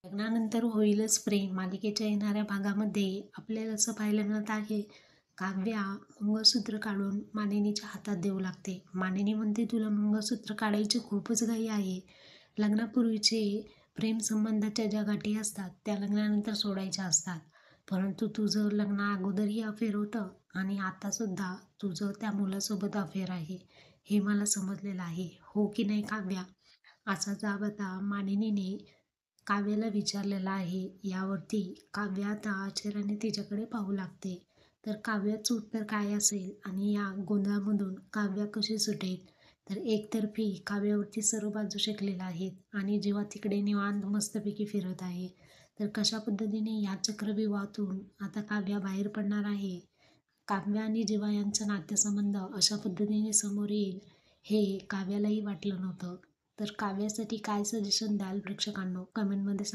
लग्नानंतर होईलच प्रेम मालिकेच्या येणाऱ्या भागामध्ये आपल्याला असं पाहायला मिळत आहे. काव्या मंगळसूत्र काढून मानिनीच्या हातात देऊ लागते. मानिनी म्हणते, तुला मंगळसूत्र काढायची खूपच घाई आहे. लग्नापूर्वीचे प्रेमसंबंधाच्या ज्या गाठी असतात त्या लग्नानंतर सोडायच्या असतात. परंतु तुझं लग्ना अगोदरही अफेअर होतं आणि आतासुद्धा तुझं त्या मुलासोबत अफेअर आहे, हे मला समजलेलं आहे. हो की नाही काव्या? असा जाब आता मानिनीने काव्याला विचारलेला आहे. यावरती काव्या आता आश्चर्याने तिच्याकडे पाहू लागते. तर काव्याचं उत्तर काय असेल आणि या गोंधळामधून काव्या कशी सुटेल? तर एकतर्फी काव्यावरती सर्व बाजू शेकलेल्या आहेत आणि जेव्हा तिकडे निवांत मस्तपैकी फिरत आहे, तर कशा पद्धतीने या चक्रव्यूहातून आता काव्या बाहेर पडणार आहे. काव्य आणि जेव्हा यांचा नातेसंबंध अशा पद्धतीने समोर येईल, हे काव्यालाही वाटलं नव्हतं. तर काव्यासाठी काय सजेशन द्याल प्रेक्षकांनो? कमेंटमध्ये सांगा.